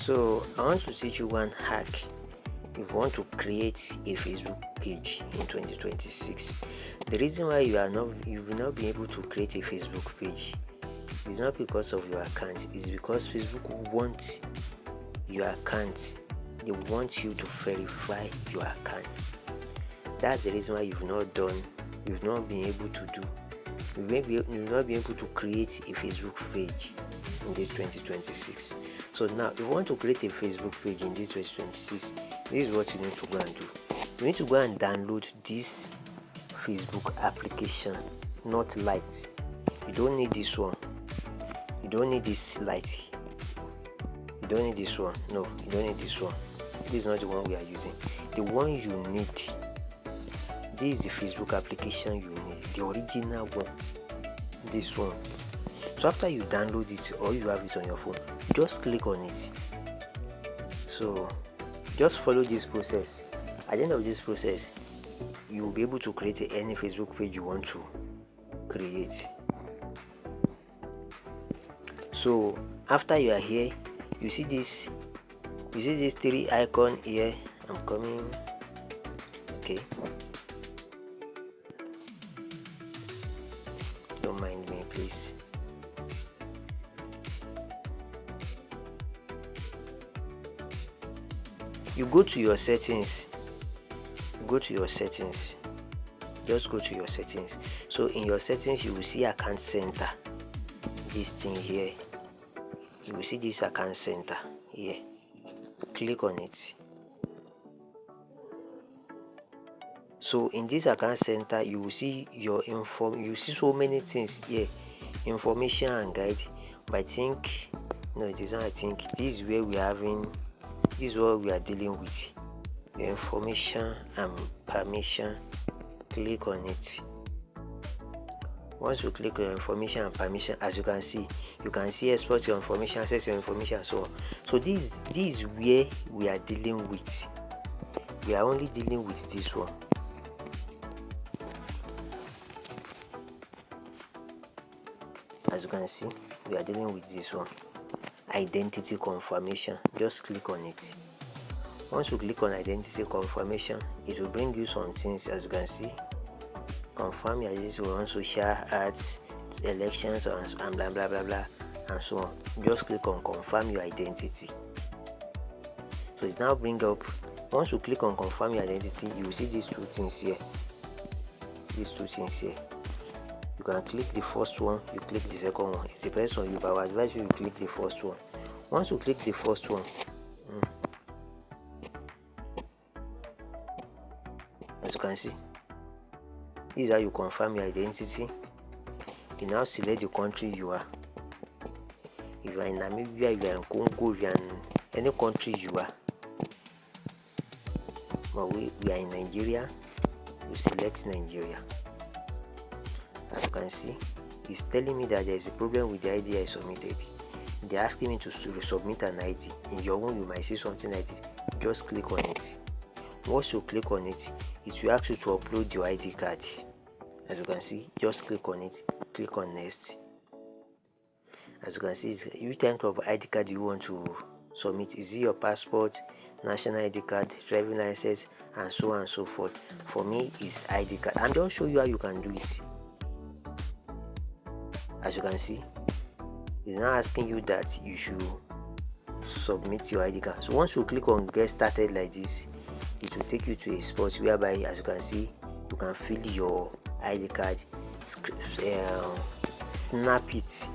So I want to teach you one hack if you want to create a Facebook page in 2026. The reason why you will not be able to create a Facebook page is not because of your account, it's because Facebook wants your account. They want you to verify your account. That's the reason why you've not been able to do. You'll not be able to create a Facebook page in this 2026. So now, if you want to create a Facebook page in this 2026, this is what you need to go and do. You need to go and download this Facebook application, not Lite. You don't need this one. You don't need this Lite. You don't need this one. No, you don't need this one. This is not the one we are using. The one you need, this is the Facebook application you need, the original one, this one. So after you download it or you have it on your phone, just click on it. So just follow this process. At the end of this process, you will be able to create any Facebook page you want to create. So after you are here, you see this three icon here. I'm coming. Okay, don't mind me, please. You go to your settings. Just go to your settings. So in your settings, you will see account center. This thing here, you will see this account center here. Click on it. So in this account center, you will see you see so many things here, information and guide. But I think no, it is not. I think this is where this is what we are dealing with. The information and permission. Click on it. Once you click on information and permission, as you can see export your information, access your information, and so on. So this is where we are dealing with. We are only dealing with this one. As you can see, we are dealing with this one. Identity confirmation. Just click on it. Once you click on identity confirmation, it will bring you some things. As you can see, confirm your identity on social ads, elections, and blah blah blah blah, and so on. Just click on confirm your identity. So it's now bring up. Once you click on confirm your identity, you will see these two things here. You can click the first one, you click the second one. It depends on you, but I would advise you to click the first one. Once you click the first one, as you can see, this is how you confirm your identity. You now select the country you are. If you are in Namibia, if you are in Congo, if you are in any country you are. But we are in Nigeria. You select Nigeria. As you can see, it's telling me that there is a problem with the ID I submitted. They're asking me to resubmit an ID. In your own, you might see something like this. Just click on it. Once you click on it, it will ask you to upload your ID card. As you can see, just click on it. Click on next. As you can see, which type of ID card you want to submit. Is it your passport, national ID card, driving license, and so on and so forth? For me, it's ID card. I'm just show you how you can do it. As you can see, it's now asking you that you should submit your ID card. So once you click on get started like this, it will take you to a spot whereby, as you can see, you can fill your ID card, snap it,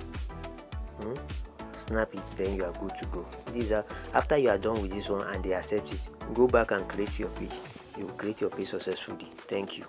then you are good to go. These are after you are done with this one and they accept it, go back and create your page. You create your page successfully. Thank you.